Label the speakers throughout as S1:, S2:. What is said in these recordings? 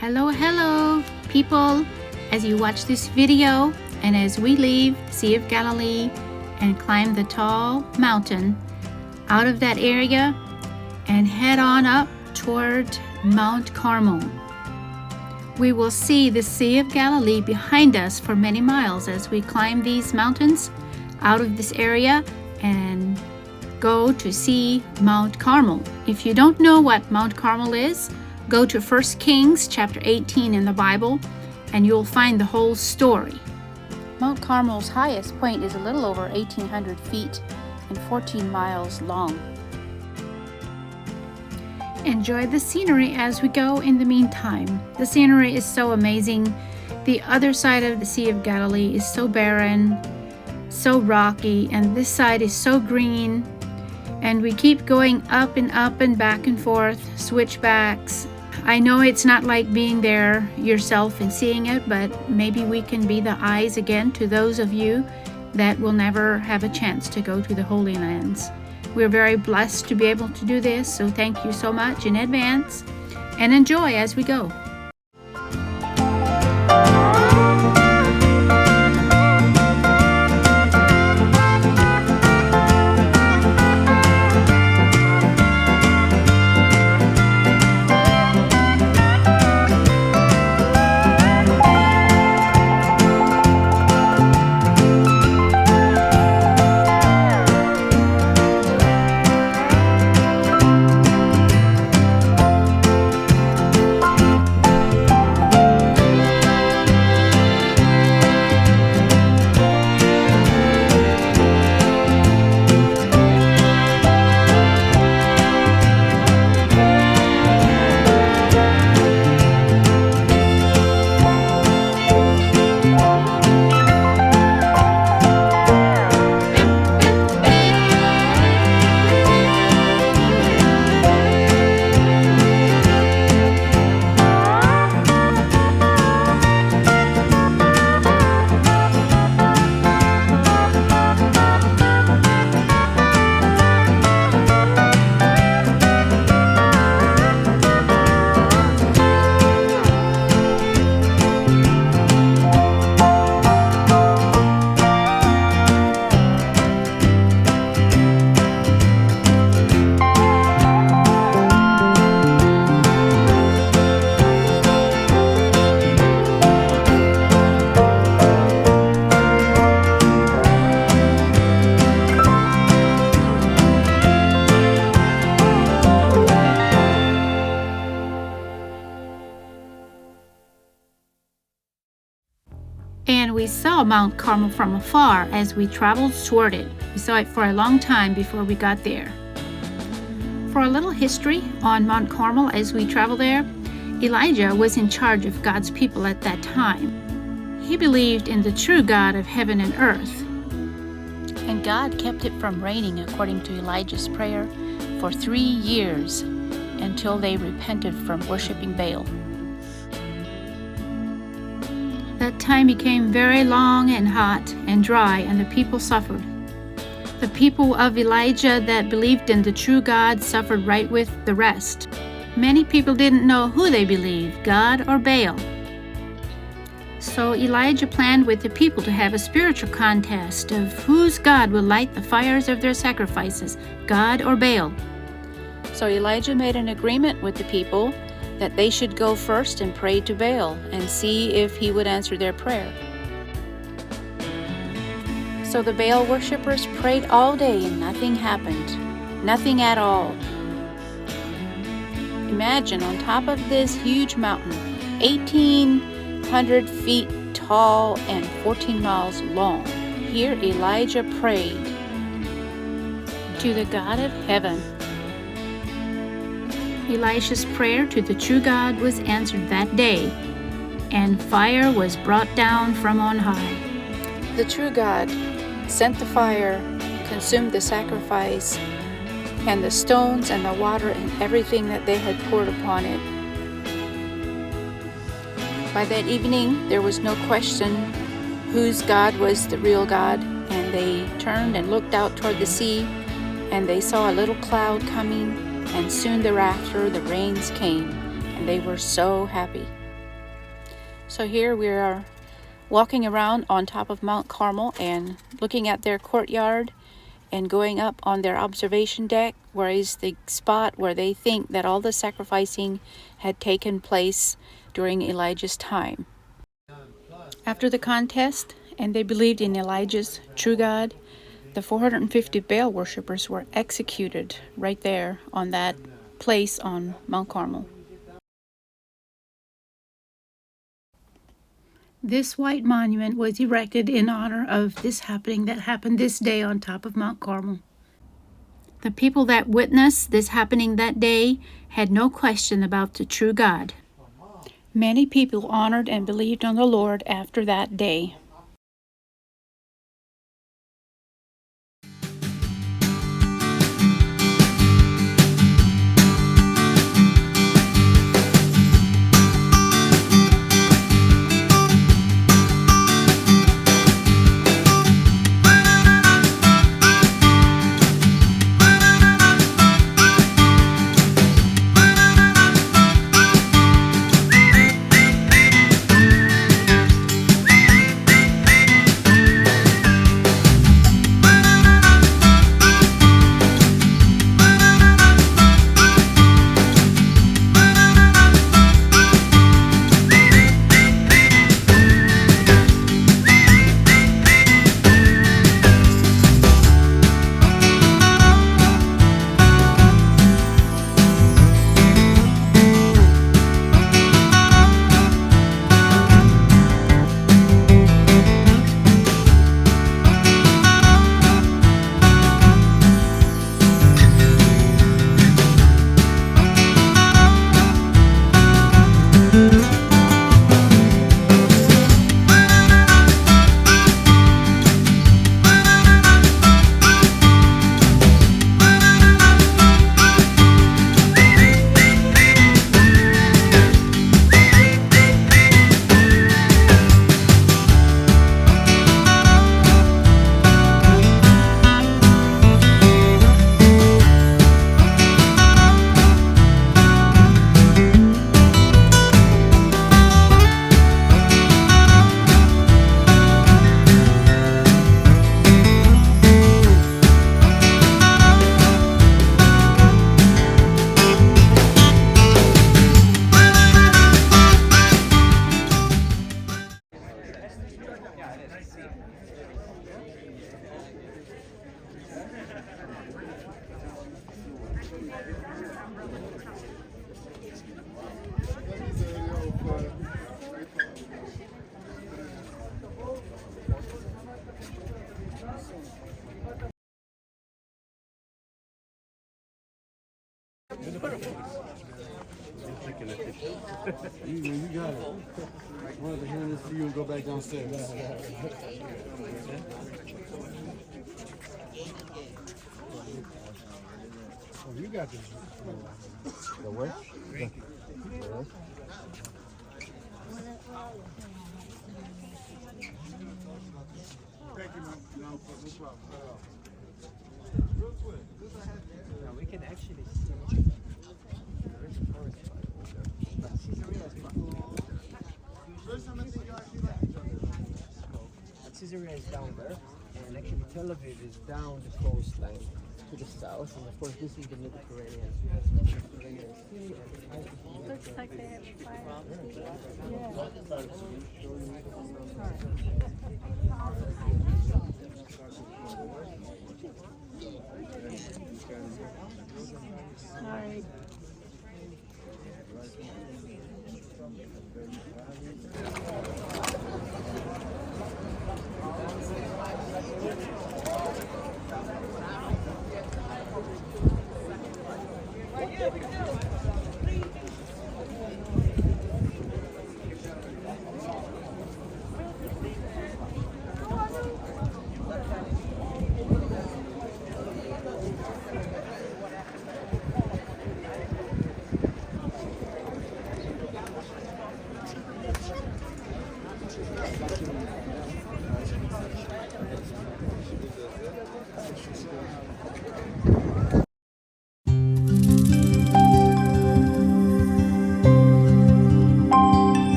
S1: Hello, people. As you watch this video and as we leave the Sea of Galilee and climb the tall mountain out of that area and head on up toward Mount Carmel, we will see the Sea of Galilee behind us for many miles as we climb these mountains out of this area and go to see Mount Carmel. If you don't know what Mount Carmel is, go to 1 Kings chapter 18 in the Bible and you'll find the whole story. Mount Carmel's highest point is a little over 1,800 feet and 14 miles long. Enjoy the scenery as we go in the meantime. The scenery is so amazing. The other side of the Sea of Galilee is so barren, so rocky, and this side is so green. And we keep going up and back and forth, switchbacks. I know it's not like being there yourself and seeing it, but maybe we can be the eyes again to those of you that will never have a chance to go to the Holy Lands. We're very blessed to be able to do this, so thank you so much in advance, and enjoy as we go. And we saw Mount Carmel from afar as we traveled toward it. We saw it for a long time before we got there. For a little history on Mount Carmel as we traveled there, Elijah was in charge of God's people at that time. He believed in the true God of heaven and earth. And God kept it from raining according to Elijah's prayer for 3 years until they repented from worshiping Baal. That time became very long and hot and dry, and the people suffered. The people of Elijah that believed in the true God suffered right with the rest. Many people didn't know who they believed, God or Baal. So Elijah planned with the people to have a spiritual contest of whose God would light the fires of their sacrifices, God or Baal. So Elijah made an agreement with the people that they should go first and pray to Baal and see if he would answer their prayer. So the Baal worshippers prayed all day and nothing happened. Nothing at all. Imagine on top of this huge mountain, 1,800 feet tall and 14 miles long. Here Elijah prayed to the God of heaven. Elisha's prayer to the true God was answered that day, and fire was brought down from on high. The true God sent the fire, consumed the sacrifice, and the stones and the water and everything that they had poured upon it. By that evening, there was no question whose God was the real God, and they turned and looked out toward the sea, and they saw a little cloud coming, and soon thereafter the rains came, and they were so happy. So here we are walking around on top of Mount Carmel and looking at their courtyard and going up on their observation deck, where is the spot where they think that all the sacrificing had taken place during Elijah's time. After the contest, and they believed in Elijah's true God, the 450 Baal worshippers were executed right there on that place on Mount Carmel. This white monument was erected in honor of this happening that happened this day on top of Mount Carmel. The people that witnessed this happening that day had no question about the true God. Many people honored and believed on the Lord after that day.
S2: You got it. One of the hand this to you and go back downstairs. Oh, you got this. The what? Yes. Thank you, man. No problem. Real quick.
S3: Now we can actually see. Caesarea is down there, and actually Tel Aviv is down the coastline to the south, and of course this is the Mediterranean.
S4: Looks like they have a fire. All right.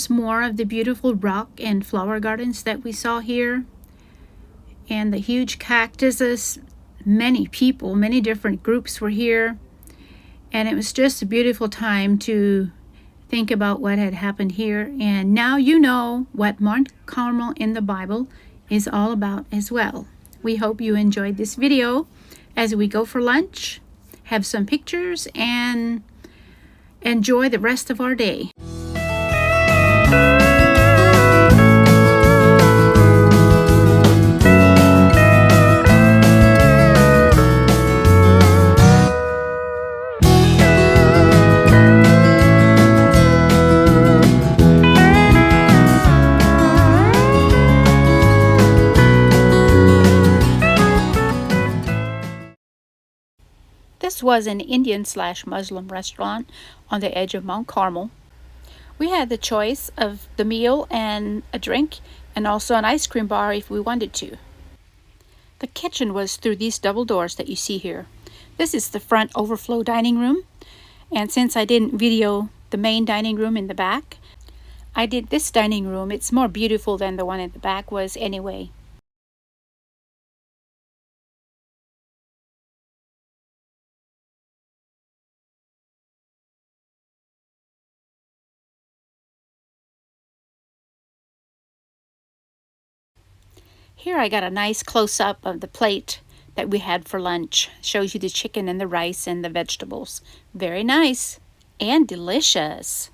S1: Here's more of the beautiful rock and flower gardens that we saw here. And the huge cactuses. Many people, many different groups were here. And it was just a beautiful time to think about what had happened here. And now you know what Mount Carmel in the Bible is all about as well. We hope you enjoyed this video as we go for lunch, have some pictures, and enjoy the rest of our day. This was an Indian/Muslim restaurant on the edge of Mount Carmel. We had the choice of the meal and a drink, and also an ice cream bar if we wanted to. The kitchen was through these double doors that you see here. This is the front overflow dining room, and since I didn't video the main dining room in the back, I did this dining room. It's more beautiful than the one in the back was anyway. Here I got a nice close-up of the plate that we had for lunch. Shows you the chicken and the rice and the vegetables. Very nice and delicious.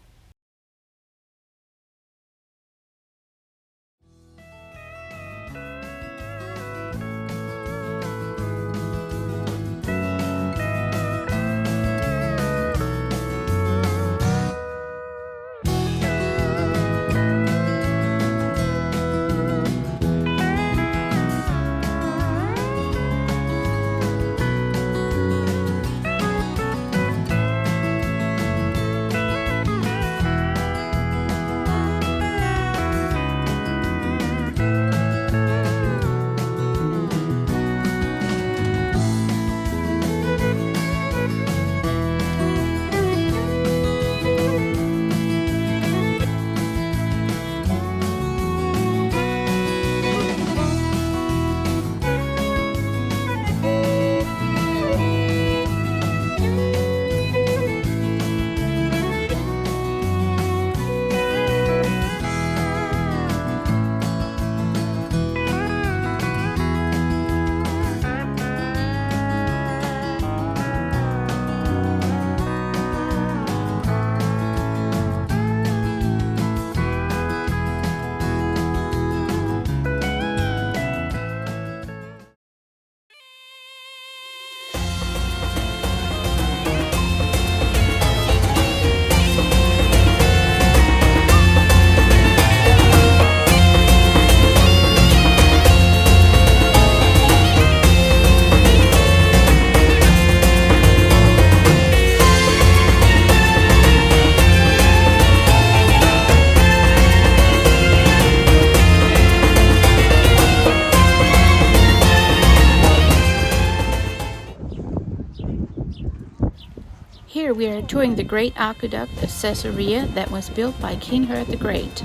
S1: Here we are touring the great aqueduct of Caesarea that was built by King Herod the Great.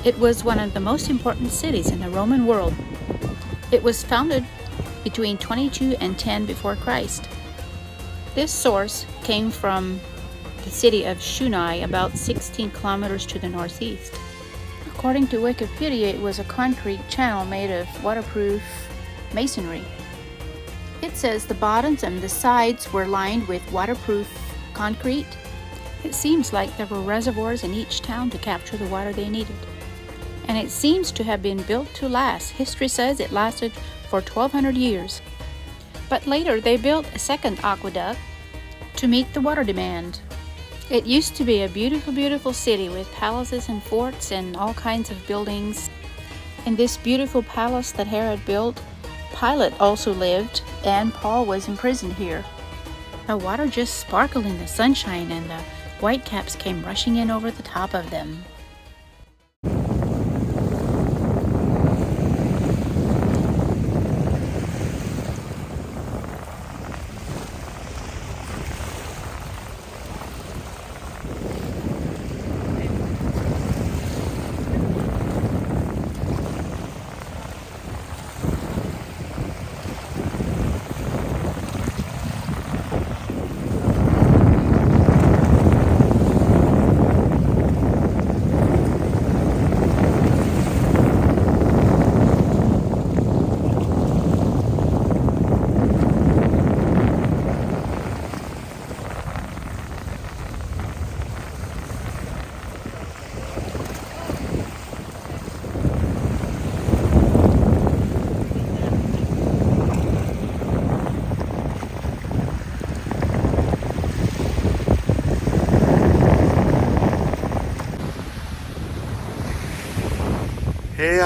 S1: It was one of the most important cities in the Roman world. It was founded between 22 and 10 before Christ. This source came from the city of Shunai, about 16 kilometers to the northeast. According to Wikipedia, it was a concrete channel made of waterproof masonry. It says the bottoms and the sides were lined with waterproof concrete. It seems like there were reservoirs in each town to capture the water they needed. And it seems to have been built to last. History says it lasted for 1,200 years. But later they built a second aqueduct to meet the water demand. It used to be a beautiful, beautiful city with palaces and forts and all kinds of buildings. In this beautiful palace that Herod built, Pilate also lived, and Paul was imprisoned here. The water just sparkled in the sunshine, and the whitecaps came rushing in over the top of them.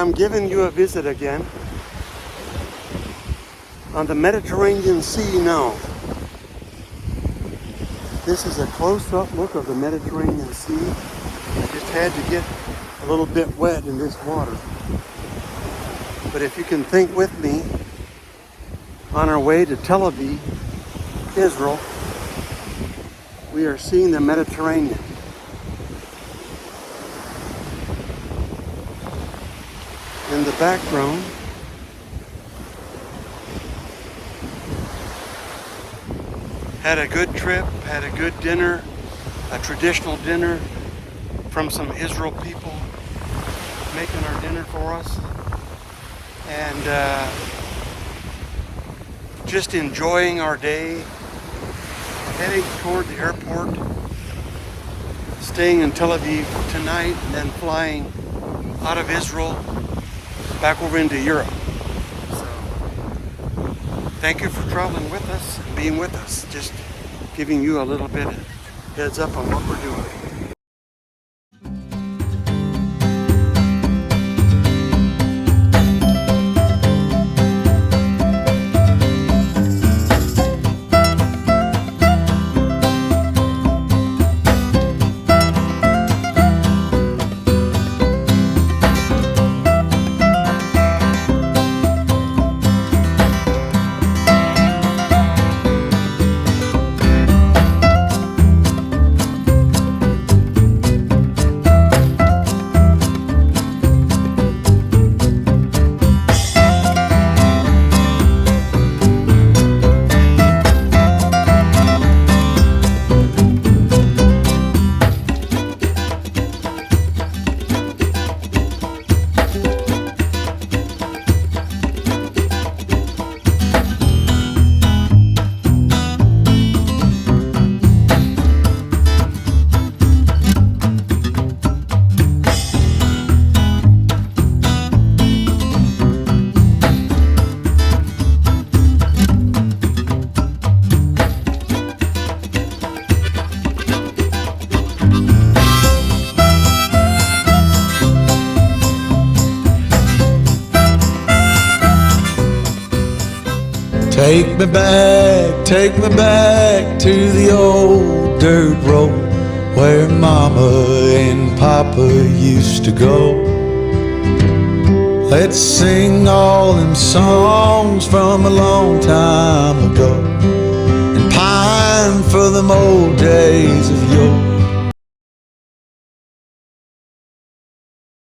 S5: I'm giving you a visit again on the Mediterranean Sea now. This is a close-up look of the Mediterranean Sea. I just had to get a little bit wet in this water. But if you can think with me, on our way to Tel Aviv, Israel, we are seeing the Mediterranean. In the background, had a good trip, had a good dinner, a traditional dinner from some Israel people making our dinner for us. And just enjoying our day, heading toward the airport, staying in Tel Aviv tonight, and then flying out of Israel back over into Europe. So, thank you for traveling with us and being with us. Just giving you a little bit of heads up on what we're doing.
S6: Take me back to the old dirt road where Mama and Papa used to go. Let's sing all them songs from a long time ago and pine for them old days of yore.